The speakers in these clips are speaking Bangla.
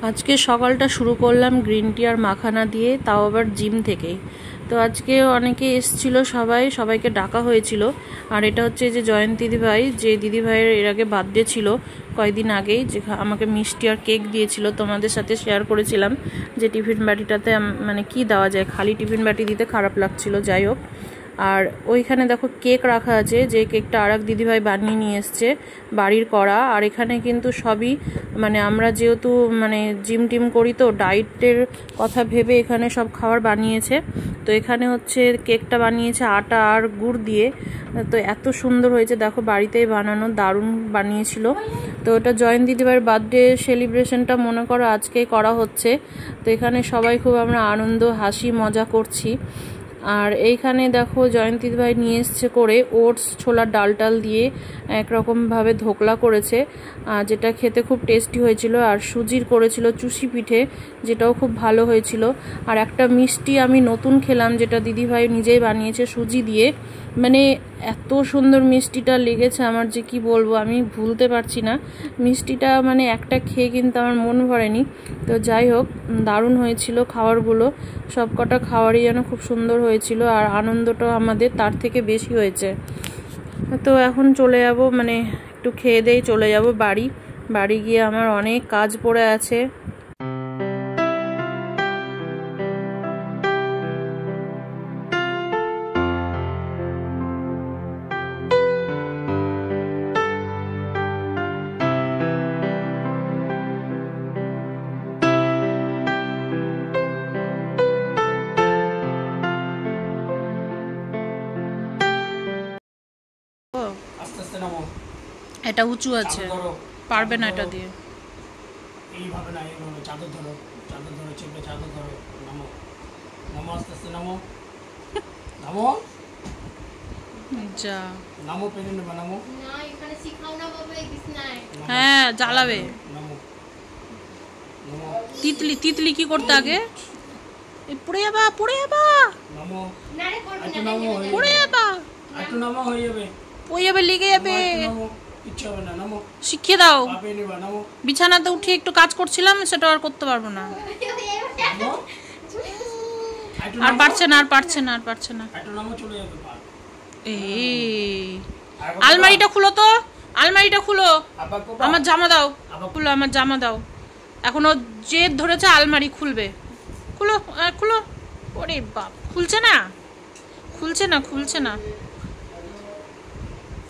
আজকে সকালটা শুরু করলাম গ্রিন টি আর মাখানা দিয়ে, তাও আবার জিম থেকেই। তো আজকে অনেকে এসেছিল, সবাইকে ডাকা হয়েছিল। আর এটা হচ্ছে যে জয়ন্তী দিদিভাই, যে দিদিভাইয়ের এর আগে বার্থডে ছিল কয়েকদিন আগেই, যে আমাকে মিষ্টি আর কেক দিয়েছিল। তোমাদের সাথে শেয়ার করেছিলাম যে টিফিন বাটিটাতে মানে কি দেওয়া যায়, খালি টিফিন বাটি দিতে খারাপ লাগছিল, যাই হোক। আর ওইখানে দেখো কেক রাখা আছে, যে কেকটা আর এক দিদিভাই বানিয়ে নিয়ে এসছে বাড়ির করা। আর এখানে কিন্তু সবই মানে আমরা যেহেতু মানে জিম টিম করি, তো ডায়েটের কথা ভেবে এখানে সব খাবার বানিয়েছে। তো এখানে হচ্ছে কেকটা বানিয়েছে আটা আর গুড় দিয়ে। তো এত সুন্দর হয়েছে দেখো, বাড়িতেই বানানো, দারুণ বানিয়েছিল। তো ওটা জয়ন্ত দিদিভাইয়ের বার্থডে সেলিব্রেশনটা মনে করো আজকেই করা হচ্ছে। তো এখানে সবাই খুব আমরা আনন্দ হাসি মজা করছি। আর এইখানে দেখো জয়ন্তী ভাই নিয়ে এসছে করে ওটস ছোলার ডাল দিয়ে একরকমভাবে ধোকলা করেছে, যেটা খেতে খুব টেস্টি হয়েছিল। আর সুজির করেছিল চুষি পিঠে, যেটাও খুব ভালো হয়েছিল। আর একটা মিষ্টি আমি নতুন খেলাম, যেটা দিদিভাই নিজেই বানিয়েছে সুজি দিয়ে। মানে এত সুন্দর মিষ্টিটা লেগেছে আমার, যে কি বলবো, আমি ভুলতে পারছি না মিষ্টিটা। মানে একটা খেয়ে কিন্তু আমার মন ভরেনি। তো যাই হোক, দারুণ হয়েছিল খাবারগুলো, সব কটা খাবারই যেন খুব সুন্দর হয়েছিল। আর আনন্দটাও আমাদের তার থেকে বেশি হয়েছে। তো এখন চলে যাব, মানে একটু খেয়ে দিয়ে চলে যাব বাড়ি গিয়ে আমার অনেক কাজ পড়ে আছে। এটা উঁচু আছে, পারবে না এটা দিয়ে। এইভাবে না, এইভাবে চাদর ধরো, চেপে চাদর ধরো। নামো নামো, আস্তে আস্তে নামো, নামো যা নামো, পেরে নেবা, নামো। না এখানে শিখাও না বাবা, এই বিছনায়। হ্যাঁ জ্বালাবে। নামো নামো। তিতলি কি করতে আগে? পড়ে যাবা নামো। না রে করবে একটু না, নামো, পড়ে যাবা, একটু নামো, হয়ে যাবে। লেগে যাবে। নামো, কিচ্ছু হবে না, নামো। শিখিয়ে দাও। পা পেয়ে নেবা, নামো। বিছানাতে উঠে একটু কাজ করছিলাম, সেটা আর করতে পারবো না। নামো। একটু আর নামো। পারছে না। একটু নামো, চলে যাবে পা। এই আলমারিটা খুলো, আবার কোপা। আমার জামা দাও, আবার আমার জামা দাও। এখনো জেদ ধরেছে আলমারি খুলবে। খুলো। ওরে বাপ, খুলছে না।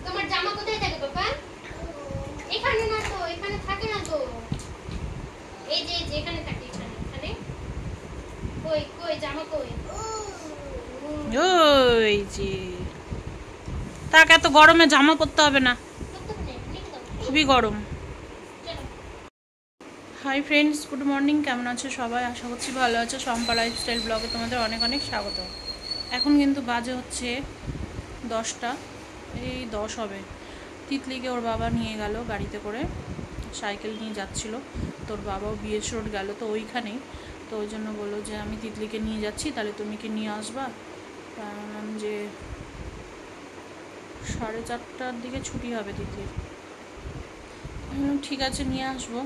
তোমার জামা কোথায় থাকে বাবা? এখানে না তো, এখানে থাকে না তো। এই যে এখানে থাকে, এখানে। কই জামা কই? ওই যে, তাকে এত গরমে জামা পরতে হবে না, খুবই গরম। Hi friends, good morning. কেমন আছো সবাই? আশা করছি ভালো আছো। শম্পা লাইফস্টাইল ব্লগে তোমাদের অনেক অনেক স্বাগত। এখন কিন্তু বাজে হচ্ছে 10টা, এই 10 হবে। তিতলিকে ওর বাবা নিয়ে গেল গাড়িতে করে, সাইকেল নিয়ে যাচ্ছিল। তোর বাবাও বিএস রোড গেল, তো ওইখানেই। তো ওই জন্য বললো যে আমি তিতলিকে নিয়ে যাচ্ছি, তাহলে তুমি কি নিয়ে আসবা? বললাম যে 4:30টার দিকে ছুটি হবে তিতলির। ঠিক আছে, নিয়ে আসবো।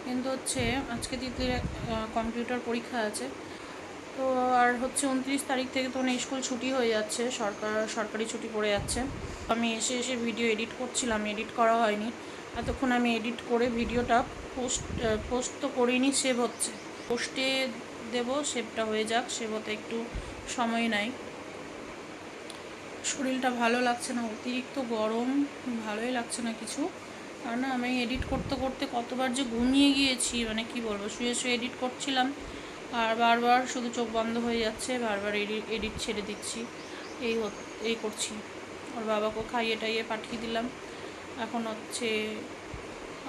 কিন্তু হচ্ছে আজকে তিতলির কম্পিউটার পরীক্ষা আছে। তো আর হচ্ছে 29 তারিখ থেকে তো স্কুল ছুটি হয়ে যাচ্ছে, সরকারি ছুটি পড়ে যাচ্ছে। আমি এসে ভিডিও এডিট করছিলাম, এডিট করা হয়নি এতক্ষণ। আমি এডিট করে ভিডিওটা পোস্ট তো করিনি, সেভ হচ্ছে, পোস্টে দেব, সেভটা হয়ে যাক। সেভ হতে একটু সময় নাই। শরীরটা ভালো লাগছে না, অতিরিক্ত গরম, ভালোই লাগছে না কিছু। আর না, আমি এডিট করতে করতে কতবার যে ঘুমিয়ে গিয়েছি, মানে কি বলবো, শুয়ে এডিট করছিলাম আর বারবার শুধু চোখ বন্ধ হয়ে যাচ্ছে, বারবার এডিট ছেড়ে দিচ্ছি, এই করছি। ওর বাবাকে খাইয়ে টাইয়ে পাঠিয়ে দিলাম। এখন হচ্ছে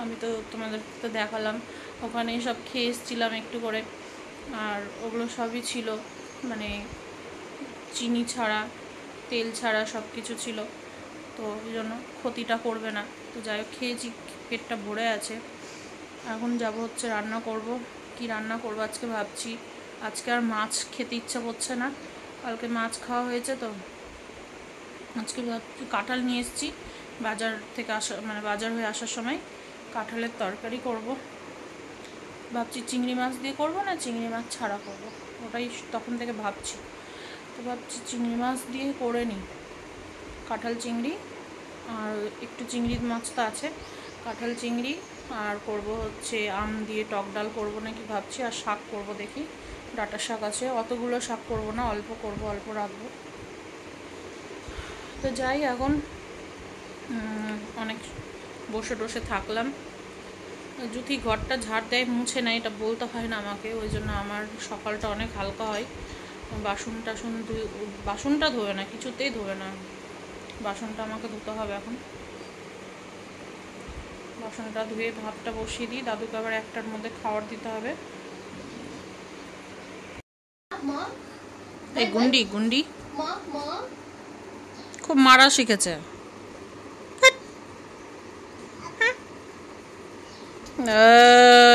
আমি তো তোমাদের তো দেখালাম, ওখানে সব খেয়ে এসেছিলাম একটু করে। আর ওগুলো সবই ছিল, মানে চিনি ছাড়া, তেল ছাড়া সব কিছু ছিল। তো ওই জন্য ক্ষতিটা করবে না। তো যাই হোক, খেয়েছি, পেটটা ভরে আছে। এখন যাব হচ্ছে রান্না করব। কি রান্না করব আজকে ভাবছি। আজকে আর মাছ খেতে ইচ্ছা করছে না, কালকে মাছ খাওয়া হয়েছে। তো আজকে কাঁঠাল নিয়ে এসেছি বাজার থেকে বাজার হয়ে আসার সময় কাঁঠালের তরকারি করব। ভাবছি চিংড়ি মাছ দিয়ে করবো না চিংড়ি মাছ ছাড়া করবো, ওটাই তখন থেকে ভাবছি। তো ভাবছি চিংড়ি মাছ দিয়ে করে নিই, কাঁঠাল চিংড়ি আর একটু চিংড়ি মাছ তো আছে, কাঁঠাল চিংড়ি আর করব হচ্ছে আম দিয়ে টক ডাল করবো নাকি ভাবছি, আর শাক করব দেখি, ডাঁটা শাক আছে, অতগুলো শাক করব না, অল্প করব, অল্প রাখবো। তো যাই, এখন অনেক বসে টসে থাকলাম। যদি ঘরটা ঝাড় দেয় মুছে নেয়, এটা বলতে হয় না আমাকে, ওই জন্য আমার সকালটা অনেক হালকা হয়। বাসনটা ধোবে না, কিছুতেই ধোবে না, বাসনটা আমাকে ধুতে হবে এখন। বাসনটা ধুয়ে ভাতটা বসিয়ে দিই, দাদুকে আবার 1টার মধ্যে খাবার দিতে হবে। এই গুন্ডি গুন্ডি খুব মারা শিখেছে।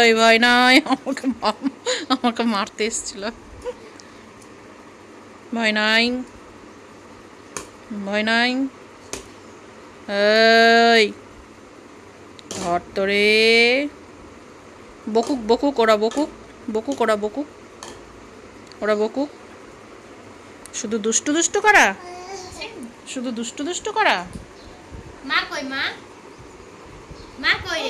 এই ভাই নাই, আমাকে মারতে এসেছিল। ভয় নাই, ভয় নাই, এই ধর তোরে। বকুক বকুক ওরা, বকুক বকুক ওরা, বকুক ওরা, বকুক। শুধু দুষ্টু দুষ্টু করা, শুধু দুষ্টু দুষ্টু করা। মা কই? মা মা কই?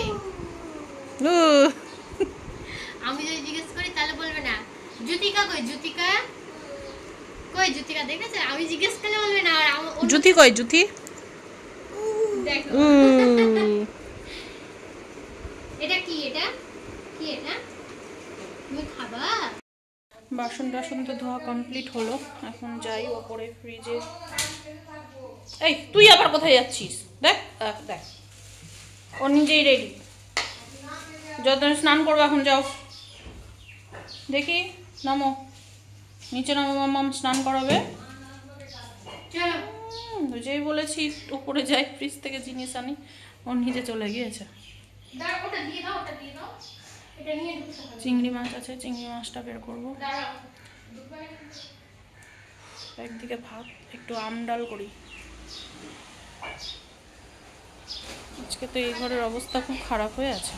আমি যদি জিজ্ঞেস করি তাহলে বলবে না। জুতিকা কই? জুতিকা কই? জুতিকা দেখেছে? আমি জিজ্ঞেস করলে বলবে না। আর জুতি কই? জুতি দেখো, এটা কি? এটা কি? এটা তুমি খাবা? বাসন টাসন তো ধোয়া কমপ্লিট হলো, এখন যাই ওপরে ফ্রিজে। এই তুই আবার কোথায় যাচ্ছিস? দেখ দেখ, ও নিজেই রেডি, যত স্নান করবো এখন যাও। দেখি নামো, নিচে নামো, মাম্মাম স্নান করাবে। যেই বলেছি উপরে যাই, ফ্রিজ থেকে জিনিস আনি, ও নিজে চলে গিয়েছে। চিংড়ি মাছ আছে, চিংড়ি মাছটা বের করবো। একদিকে ভাত, একটু আম ডাল করি। আজকে তো এই ঘরের অবস্থা খুব খারাপ হয়ে আছে।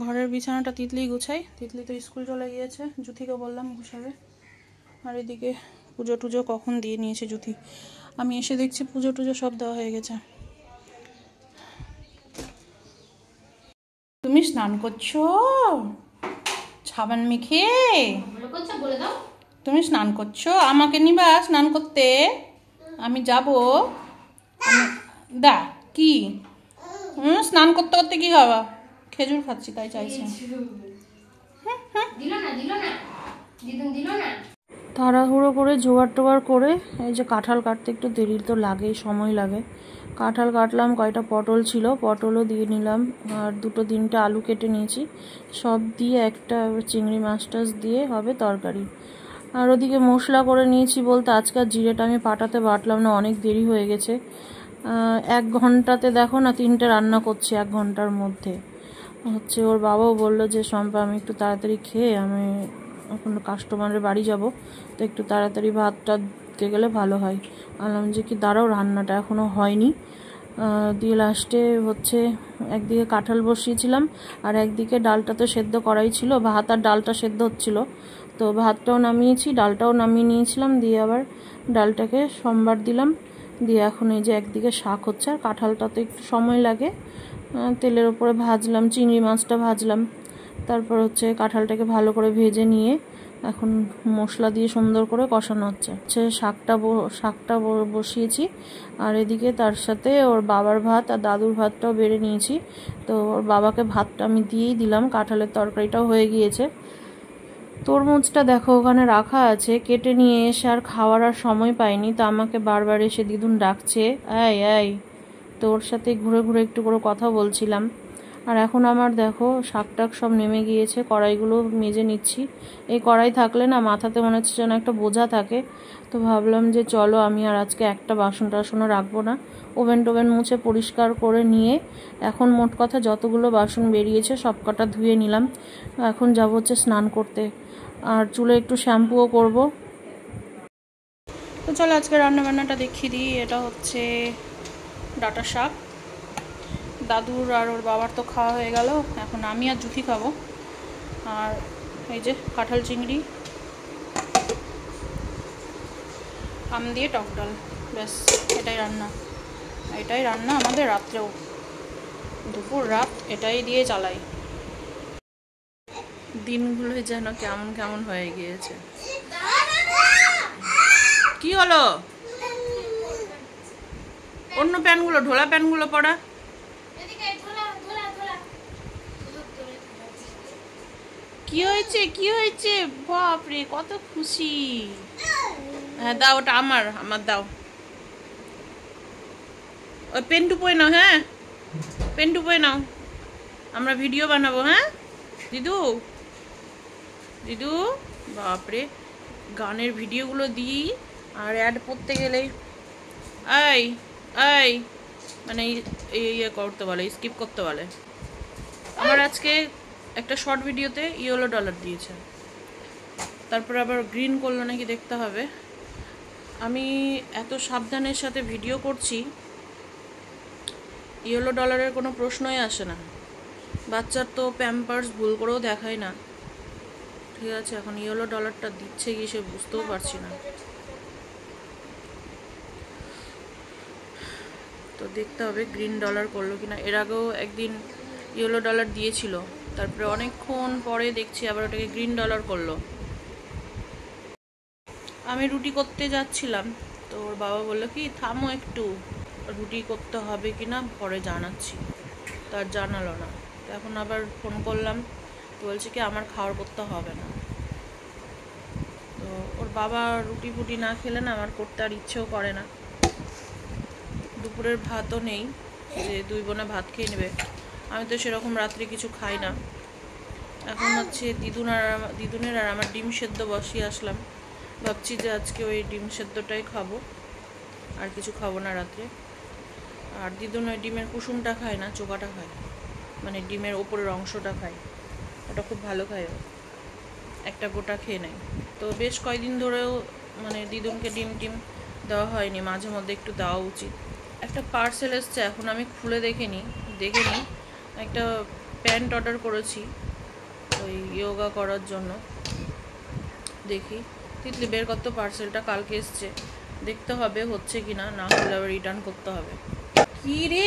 ঘরের বিছানাটা তিতলি গুছাই, তিতলি তো স্কুল চলে গিয়েছে, জুথিকে বললাম গুছাবে। আর এদিকে পুজো টুজো কখন দিয়ে নিয়েছে জুথি, আমি এসে দেখছি পুজো টুজো সব দেওয়া হয়ে গেছে। তুমি স্নান করছো সাবান মেখে? তুমি স্নান করছো, আমাকে নিবা স্নান করতে? আমি যাব। দা কি স্নান করতে করতে কি খাবা? খেজুর খাচ্ছি তাই চাইছে। তাড়াহুড়ো করে জোগাড় টোগাড় করে, এই যে কাঁঠাল কাটতে একটু দেরি তো লাগেই, সময় লাগে। কাঁঠাল কাটলাম, কয়টা পটল ছিল পটলও দিয়ে নিলাম, আর 2-3টে আলু কেটে নিয়েছি, সব দিয়ে একটা চিংড়ি মাছ টাছ দিয়ে হবে তরকারি। আর ওদিকে মশলা করে নিয়েছি বলতে আজকাল জিরেটা আমি পাটাতে বাটলাম না, অনেক দেরি হয়ে গেছে। 1 ঘন্টাতে দেখো না 3টে রান্না করছি 1 ঘন্টার মধ্যে। হচ্ছে ওর বাবাও বললো যে শম্পা আমি একটু তাড়াতাড়ি খেয়ে আমি এখন কাস্টমারের বাড়ি যাব, তো একটু তাড়াতাড়ি ভাতটা দিতে গেলে ভালো হয়। বললাম যে কি দাঁড়াও, রান্নাটা এখনও হয়নি। দিয়ে লাস্টে হচ্ছে একদিকে কাঁঠাল বসিয়েছিলাম, আর একদিকে ডালটা তো সেদ্ধ করাই ছিল, ভাত আর ডালটা সেদ্ধ হচ্ছিল, তো ভাতটাও নামিয়েছি, ডালটাও নামিয়ে নিয়েছিলাম, দিয়ে আবার ডালটাকে সম্বার দিলাম। দিয়ে এখন এই যে একদিকে শাক হচ্ছে, আর কাঁঠালটা তো একটু সময় লাগে, তেলের ওপরে ভাজলাম, চিংড়ি মাছটা ভাজলাম, তারপর হচ্ছে কাঁঠালটাকে ভালো করে ভেজে নিয়ে এখন মশলা দিয়ে সুন্দর করে কষানো হচ্ছে। শাকটা বসিয়েছি, আর এদিকে তার সাথে ওর বাবার ভাত আর দাদুর ভাতটাও বেড়ে নিয়েছি। তো ওর বাবাকে ভাতটা আমি দিয়েই দিলাম, কাঁঠালের তরকারিটাও হয়ে গিয়েছে। তরমুজটা দেখো ওখানে রাখা আছে, কেটে নিয়ে এসে আর খাওয়ার আর সময় পাইনি, তো আমাকে বারবার এসে দিদুন ডাকছে এই এই, তো ওর সাথে ঘুরে ঘুরে একটু করে কথা বলছিলাম। আর এখন আমার দেখো শাক টাক সব নেমে গিয়েছে, কড়াইগুলো মেজে নিচ্ছি। এই কড়াই থাকলে না মাথাতে মনে হচ্ছে যেন একটা বোঝা থাকে, তো ভাবলাম যে চলো আমি আর আজকে একটা বাসন টাসনও রাখবো না, ওভেন টোভেন মুছে পরিষ্কার করে নিয়ে এখন মোট কথা যতগুলো বাসন বেরিয়েছে সব কটা ধুয়ে নিলাম। এখন যাবো হচ্ছে স্নান করতে, আর চুলে একটু শ্যাম্পুও করব। তো চলো আজকে রান্নাবান্নাটা দেখিয়ে দিই। এটা হচ্ছে ডাঁটা শাক, দাদুর আর ওর বাবার তো খাওয়া হয়ে গেল, এখন আমি আর জুথি খাবো। আর এই যে কাঁঠাল চিংড়ি, আম দিয়ে টক ডাল, ব্যাস এটাই রান্না আমাদের রাত্রেও, দুপুর রাত এটাই দিয়ে চালাই। দিনগুলো যেন কেমন কেমন হয়ে গিয়েছে। কি হলো? অন্য প্যান্টগুলো, ঢোলা প্যান্টগুলো পরা। কি হয়েছে? বাপরে কত খুশি। হ্যাঁ দাও, ওটা আমার দাও। ওই পেন্টু পয়ে নাও, হ্যাঁ পেন্টু পয়ে নাও, আমরা ভিডিও বানাবো। হ্যাঁ দিদু বাপরে, গানের ভিডিওগুলো দিই আর অ্যাড করতে গেলে মানে ইয়ে করতে বলে, স্কিপ করতে বলে। আমার আজকে একটা শর্ট ভিডিওতে $, দিয়েছে, তারপর আবার গ্রিন করলো নাকি দেখতে হবে। আমি এত সাবধানের সাথে ভিডিও করছি, $, কোনো প্রশ্নই আসে না। বাচ্চার তো প্যাম্পার্স ভুল করেও দেখায় না, ঠিক আছে। এখন $টা দিচ্ছে কি সে বুঝতেও পারছি না, তো দেখতে হবে গ্রিন ডলার করলো কিনা। এর আগেও একদিন $, দিয়েছিল, তারপরে অনেকক্ষণ পরে দেখছি আবার ওটাকে গ্রিন ডলার করলো। আমি রুটি করতে যাচ্ছিলাম, তো ওর বাবা বললো কি থামো একটু, রুটি করতে হবে কিনা পরে জানাচ্ছি, তার জানালো না। তো এখন আবার ফোন করলাম, তো বলছে কি আমার খাওয়ার করতে হবে না। তো ওর বাবা রুটি ফুটি না খেলে না আমার করতে আর ইচ্ছেও করে না। দুপুরের ভাতও নেই যে দুই বোনে ভাত খেয়ে নেবে, আমি তো সেরকম রাত্রে কিছু খাই না। এখন হচ্ছে দিদুনের আর আমার ডিম সেদ্ধ বসিয়ে আসলাম, ভাবছি যে আজকে ওই ডিম সেদ্ধটাই খাবো, আর কিছু খাবো না রাত্রে। আর দিদুন ওই ডিমের কুসুমটা খায় না, চোকাটা খায়, মানে ডিমের ওপরের অংশটা খায়, ওটা খুব ভালো খায়, একটা গোটা খেয়ে নেয়। তো বেশ কয়েকদিন ধরেও মানে দিদুনকে ডিম দেওয়া হয়নি, মাঝে মধ্যে একটু দেওয়া উচিত। একটা পার্সেল এসছে, এখন আমি খুলে দেখিনি, একটা প্যান্ট অর্ডার করেছি ওই যোগা করার জন্য। দেখি তিতলি বের করতে, পার্সেলটা কালকে এসছে, দেখতে হবে হচ্ছে কিনা, না হলে আবার রিটার্ন করতে হবে। কি রে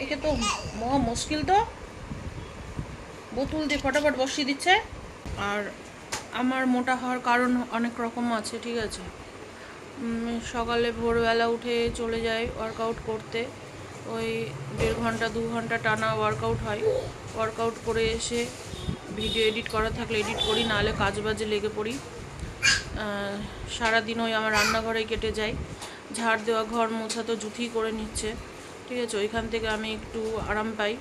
একে তো মহা মুশকিল, তো বোতল দিয়ে ফটাফট বসিয়ে দিচ্ছে। আর আমার মোটা হওয়ার কারণ অনেক রকম আছে, ঠিক আছে। সকালে ভোরবেলা উঠে চলে যাই ওয়ার্কআউট করতে, ওই 1.5 ঘন্টা 2 ঘন্টা টানা ওয়ার্কআউট হয়। ওয়ার্কআউট করে এসে ভিডিও এডিট করা থাকলে এডিট করি, নাহলে কাজ বাজে লেগে পড়ি। সারাদিন ওই আমার রান্নাঘরেই কেটে যায়, ঝাড় দেওয়া ঘর মোছা তো জুথি করে নিচ্ছে, ঠিক আছে। ওইখান থেকে আমি একটু আরাম পাই।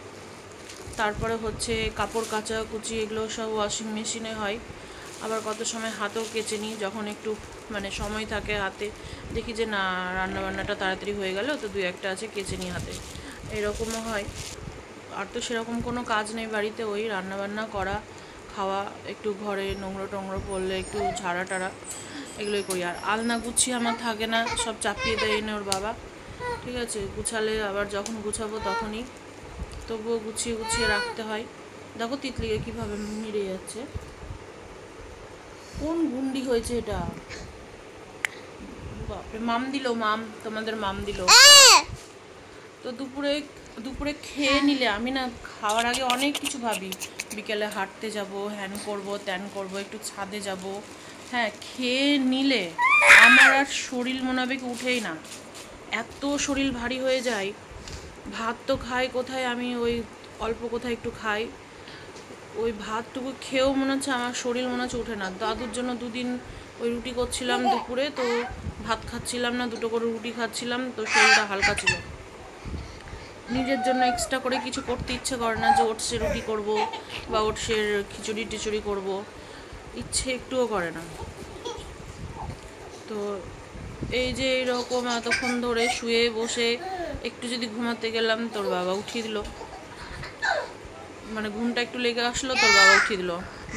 তারপরে হচ্ছে কাপড় কাচাকুচি, এগুলো সব ওয়াশিং মেশিনে হয়। আবার কত সময় হাতেও কেচে নিই, যখন একটু মানে সময় থাকে হাতে, দেখি যে না রান্নাবান্নাটা তাড়াতাড়ি হয়ে গেল, তো 2-1টা আছে কেচে নিই হাতে, এরকমও হয়। আর তো সেরকম কোনো কাজ নেই বাড়িতে, ওই রান্নাবান্না করা, খাওয়া, একটু ঘরে নোংরা পড়লে একটু ঝাড়া টাড়া, এগুলোই করি। আর আলনা গুছিয়ে আমার থাকে না, সব চাপিয়ে দেয় এনে ওর বাবা, ঠিক আছে। গুছালে আবার যখন গুছাবো তখনই, তবুও গুছিয়ে রাখতে হয়। দেখো তিতলিকে কীভাবে মিড়ে যাচ্ছে, কোন গুন্ডি হয়েছে এটা, বাপরে। মাম দিল, তোমাদের মাম দিল। তো দুপুরে খেয়ে নিলে, আমি না খাওয়ার আগে অনেক কিছু ভাবি, বিকেলে হাঁটতে যাব, হ্যান করব ত্যান করব, একটু ছাদে যাব। হ্যাঁ, খেয়ে নিলে আমার আর শরীর মনে হবে কি উঠেই না, এত শরীর ভারী হয়ে যায়। ভাত তো খাই কোথায়, আমি ওই অল্প কোথায় একটু খাই, ওই ভাতটুকু খেয়েও মনে হচ্ছে আমার শরীর মনে হচ্ছে উঠে না। দাদুর জন্য 2 দিন ওই রুটি করছিলাম দুপুরে, তো ভাত খাচ্ছিলাম না, 2টো করে রুটি খাচ্ছিলাম, তো শরীরটা হালকা ছিল। নিজের জন্য এক্সট্রা করে কিছু করতে ইচ্ছে করে না, যে ওটসের রুটি করব বা ওটসের খিচুড়ি করব, ইচ্ছে একটুও করে না। তো এই যে এরকম এতক্ষণ ধরে শুয়ে বসে একটু যদি ঘুমাতে গেলাম, তোর বাবা উঠিয়ে দিল, মানে ঘুমটা একটু লেগে আসলো, তোর বাবা উঠিয়ে দিল।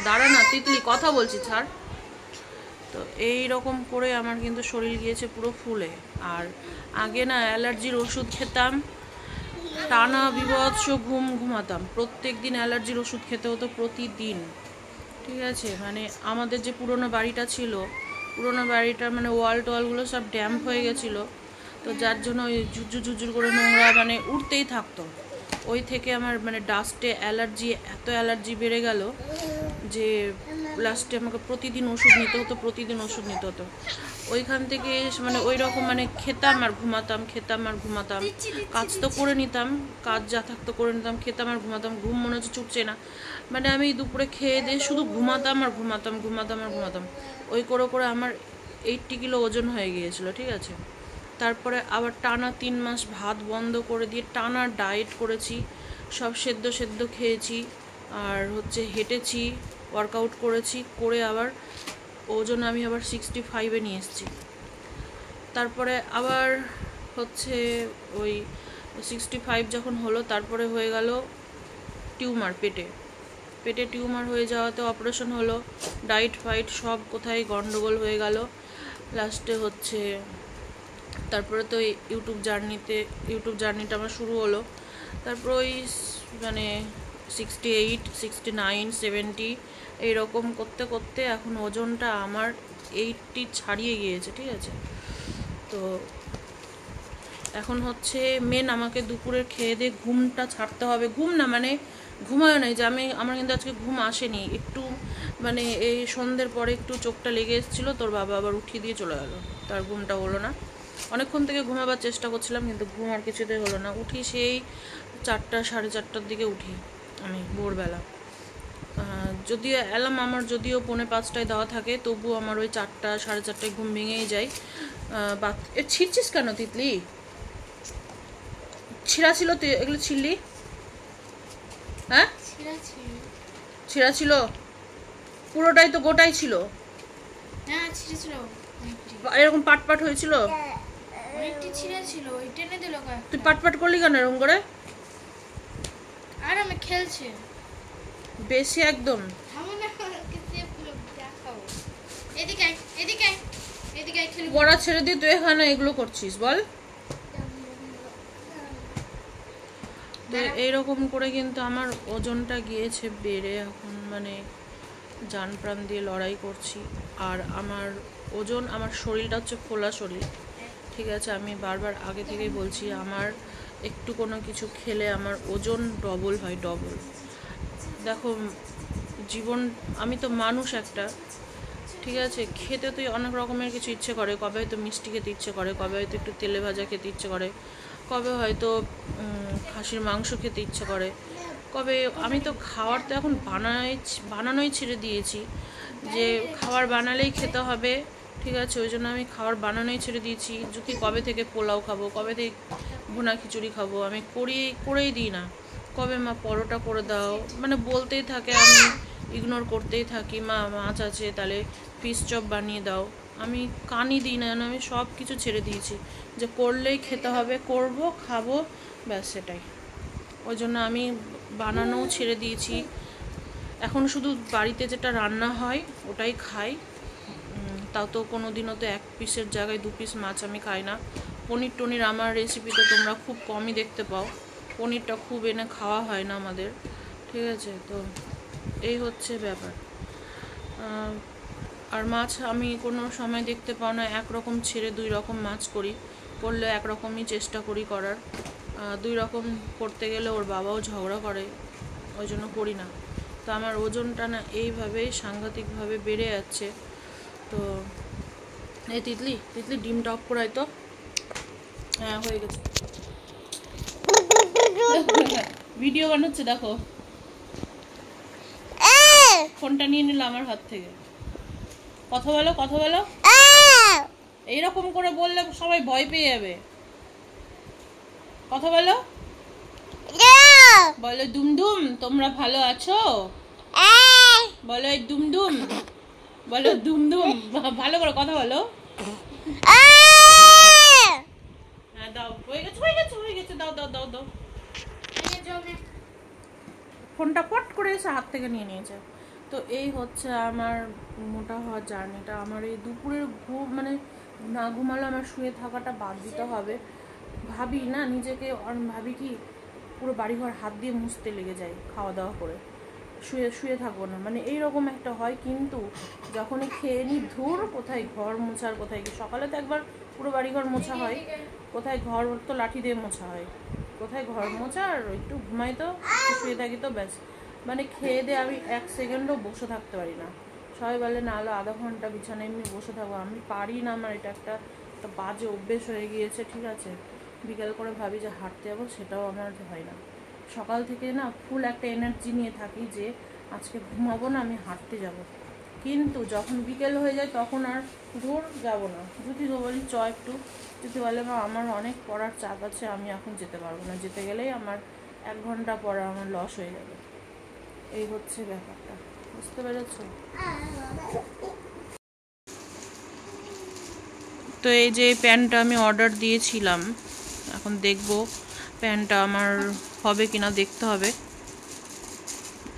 দাঁড়া না তিতলি, কথা বলছি, ছাড়। তো এই রকম করে আমার কিন্তু শরীর গিয়েছে পুরো ফুলে। আর আগে না অ্যালার্জির ওষুধ খেতাম, টানা বিভৎস ঘুমাতাম, প্রত্যেক দিন অ্যালার্জির ওষুধ খেতে হতো প্রতিদিন, ঠিক আছে। মানে আমাদের যে পুরোনো বাড়িটা ছিল, পুরোনো বাড়িটার মানে ওয়াল টোয়ালগুলো সব ড্যাম্প হয়ে গেছিলো, তো যার জন্য ওই ঝুরঝুর করে নোংরা মানে উঠতেই থাকতো। ওই থেকে আমার মানে ডাস্টে অ্যালার্জি, এত অ্যালার্জি বেড়ে গেল যে লাস্টে আমাকে প্রতিদিন ওষুধ নিতে হতো। ওইখান থেকে মানে ওই রকম মানে খেতাম আর ঘুমাতাম, কাজ তো করে নিতাম, কাজ যা থাকতো করে নিতাম, খেতাম আর ঘুমাতাম, ঘুম মনে হচ্ছে ছুটছে না। মানে আমি দুপুরে খেয়ে দিয়ে শুধু ঘুমাতাম। ওই করে আমার 80 কিলো ওজন হয়ে গিয়েছিল, ঠিক আছে। তারপরে আবার টানা 3 মাস ভাত বন্ধ করে দিয়ে টানা ডায়েট করেছি, সব সেদ্ধ খেয়েছি, আর হচ্ছে হেঁটেছি, ওয়ার্কআউট করেছি, করে আবার ওজন আমি আবার 65-এ নিয়ে এসেছি। তারপরে আবার হচ্ছে ওই 65 যখন হলো, তারপরে হয়ে গেল টিউমার, পেটে টিউমার হয়ে যাওয়াতে অপারেশন হলো, ডায়েট ফাইট সব কোথায় গন্ডগোল হয়ে গেল। লাস্টে হচ্ছে তারপরে তো ইউটিউব জার্নিটা আমার শুরু হলো। তারপর ওই মানে 68, 69, 70 এইরকম করতে এখন ওজনটা আমার 80 ছাড়িয়ে গিয়েছে, ঠিক আছে। তো এখন হচ্ছে মেন আমাকে দুপুরের খেয়ে দিয়ে ঘুমটা ছাড়তে হবে। ঘুম না মানে ঘুমায় নাই যে আমার কিন্তু আজকে ঘুম আসেনি, একটু মানে এই সন্ধ্যের পরে একটু চোখটা লেগে এসেছিলো, তোর বাবা আবার উঠিয়ে দিয়ে চলে গেল, তার ঘুমটা হলো না। অনেকক্ষণ থেকে ঘুমাবার চেষ্টা করছিলাম কিন্তু ঘুম আর কিছুতেই হলো না। উঠি সেই 4টা, 4:30টার দিকে উঠি আমি ভোরবেলা। যদিও অ্যালার্ম আমার যদিও 4:45টায় দেওয়া থাকে, তবুও আমার ওই 4টা, 4:30টায় ঘুম ভেঙেই যায়। ছিঁড়ছিস কেন তিতলি? ছিঁড়া ছিল, তুই এগুলো ছিঁড়লি? হ্যাঁ ছিঁড়া ছিল পুরোটাই, তো গোটাই ছিল, এরকম পাট হয়েছিল। তুই পাট করলি কেন এরকম করে? আর আমি খেলছে বেশি একদম। পড়া ছেড়ে দিয়ে তুই এখানে এগুলো করছিস বল? তো এইরকম করে কিন্তু আমার ওজনটা গিয়েছে বেড়ে, এখন মানে জান প্রাণ দিয়ে লড়াই করছি। আর আমার ওজন, আমার শরীরটা হচ্ছে ফোলা শরীর, ঠিক আছে। আমি বারবার আগে থেকেই বলছি, আমার একটু কোনো কিছু খেলে আমার ওজন ডবল হয়, ডবল। দেখো জীবন, আমি তো মানুষ একটা, ঠিক আছে। খেতে তো অনেক রকমের কিছু ইচ্ছে করে, কবে হয়তো মিষ্টি খেতে ইচ্ছে করে, কবে হয়তো একটু তেলে ভাজা খেতে ইচ্ছে করে, কবে হয়তো খাসির মাংস খেতে ইচ্ছে করে, কবে আমি তো খাওয়ার তো এখন বানানোই ছেড়ে দিয়েছি, যে খাবার বানালেই খেতে হবে, ঠিক আছে। ওই জন্য আমি খাবার বানানোই ছেড়ে দিয়েছি। যদি কবে থেকে পোলাও খাবো, কবে থেকে ভুনা খিচুড়ি খাবো, আমি করেই দিই না। কবে মা পরোটা করে দাও, মানে বলতেই থাকে, আমি ইগনোর করতেই থাকি। মা মাছ আছে তাহলে ফিশ চপ বানিয়ে দাও, আমি কানই দিই না, আমি সব কিছু ছেড়ে দিয়েছি, যে করলেই খেতে হবে, করব, খাবো, ব্যাস সেটাই। ওই জন্য আমি বানানোও ছেড়ে দিয়েছি। এখন শুধু বাড়িতে যেটা রান্না হয় ওটাই খাই, তাও তো কোনো দিনও তো 1 পিসের জায়গায় 2 পিস মাছ আমি খাই না। পনির আমার রেসিপিতে তোমরা খুব কমই দেখতে পাও, পনিরটা খুব এনে খাওয়া হয় না আমাদের, ঠিক আছে। তো এই হচ্ছে ব্যাপার। আর মাছ আমি কোনো সময় দেখতে পাও না, একরকম ছেড়ে 2 রকম মাছ করি, করলে একরকমই চেষ্টা করি করার। 2 রকম করতে গেলে ওর বাবাও ঝগড়া করে, ওই জন্য করি না। তো আমার ওজনটা না এইভাবেই সাংঘাতিকভাবে বেড়ে যাচ্ছে। তো এই তিতলি ডিমটা অফ করাই তো। হ্যাঁ হয়ে গেছে, ভিডিও বানাচ্ছে দেখো, ফোনটা নিয়ে নিল আমার হাত থেকে। কথা বলো, এইরকম করে বললে সবাই ভয় পেয়ে যাবে। কথা বলো, দুমদুম তোমরা ভালো আছো? বলো এই দুমদুম, বলো দুমদুম, ভালো করে কথা বলো। হ্যাঁ দাও, হয়ে গেছে, দাও। ফোনটা পট করে এসে হাত থেকে নিয়ে নিয়েছে। তো এই হচ্ছে আমার মোটা হওয়ার জার্নিটা। আমার এই দুপুরের ঘুম মানে না ঘুমালে আমার শুয়ে থাকাটা বাদ দিতে হবে। ভাবি না নিজেকে, ভাবি কি পুরো বাড়িঘর হাত দিয়ে মুছতে লেগে যায় খাওয়া দাওয়া করে, শুয়ে শুয়ে থাকবো না, মানে এইরকম একটা হয়। কিন্তু যখনই খেয়ে নিই, ধুর কোথায় ঘর মোছার, কোথায় কি সকালে তো একবার পুরো বাড়িঘর মোছা হয়, কোথায় ঘর তো লাঠি দিয়ে মোছা হয়, কোথায় ঘর মোছা, আর একটু ঘুমাই তো শুয়ে থাকি তো ব্যাস। মানে খেয়ে দিয়ে আমি 1 সেকেন্ডও বসে থাকতে পারি না। সবাই বলে না হলো আধা ঘন্টা বিছানায় এমনি বসে থাকবো, আমি পারি না। আমার এটা একটা বাজে অভ্যেস হয়ে গিয়েছে, ঠিক আছে। বিকেল করে ভাবি যে হাঁটতে যাবো, সেটাও আমার হয় না। সকাল থেকে না ফুল একটা এনার্জি নিয়ে থাকি যে আজকে ঘুমাবো না, আমি হাঁটতে যাব। কিন্তু যখন বিকেল হয়ে যায় তখন আর ধর যাবো না। যদি বলি একটু, যদি বলে আমার অনেক পড়ার চাপ আছে, আমি এখন যেতে পারবো না, যেতে গেলেই আমার 1 ঘন্টা পড়া আমার লস হয়ে যাবে। এই হচ্ছে ব্যাপারটা, বুঝতে পেরেছ? তো এই যে প্যান্টটা আমি অর্ডার দিয়েছিলাম, এখন দেখব প্যান্টটা আমার হবে কিনা, দেখতে হবে।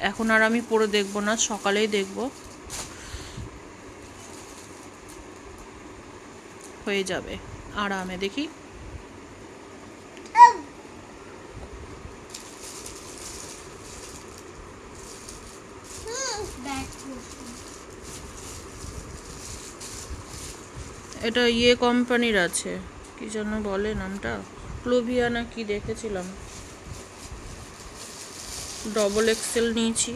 এখন আর আমি পরে দেখব না, সকালেই দেখব, হয়ে যাবে আরামে। দেখি এটা কোম্পানির আছে, কি যেন বলে নামটা, ক্লোভিয়া না কি দেখেছিলাম। XXL নিয়েছি।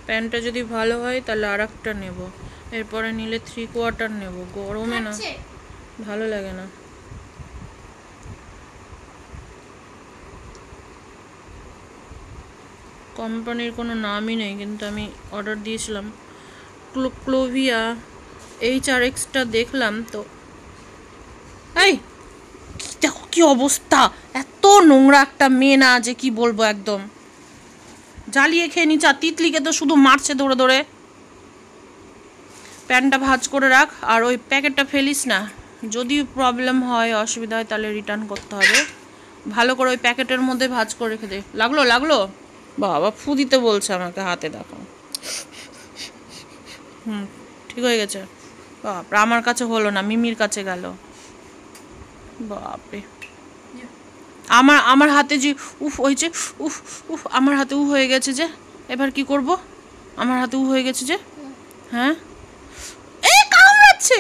প্যান্টটা যদি ভালো হয় তাহলে আর একটা নেব, এরপরে নিলে 3/4 নেব। গরমে না ভালো লাগে না। কোম্পানির কোনো নামই নেই, কিন্তু আমি অর্ডার দিয়েছিলাম ক্লোভিয়া HRXটা দেখলাম তো। এই দেখো কি অবস্থা, এত নোংরা একটা মেয়ে না যে কি বলবো, একদম জ্বালিয়ে খেয়ে নিচ্ছে। আর তিতলিকে তো শুধু মারছে দৌড়ে দৌড়ে। প্যান্টটা ভাঁজ করে রাখ, আর ওই প্যাকেটটা ফেলিস না। যদি প্রবলেম হয়, অসুবিধা হয়, তাহলে রিটার্ন করতে হবে। ভালো করে ওই প্যাকেটের মধ্যে ভাঁজ করে রেখে দে। লাগলো বাবা, ফু দিতে বলছে আমাকে, হাতে দেখো। ঠিক হয়ে গেছে। বাপরে, আমার কাছে হলো না, মিমির কাছে গেল। বাপরে, আমার হাতে যে হয়েছে, আমার হাতে হয়ে গেছে যে, এবার কি করব? আমার হাতে হয়ে গেছে যে, হ্যাঁ, কামড়াচ্ছে।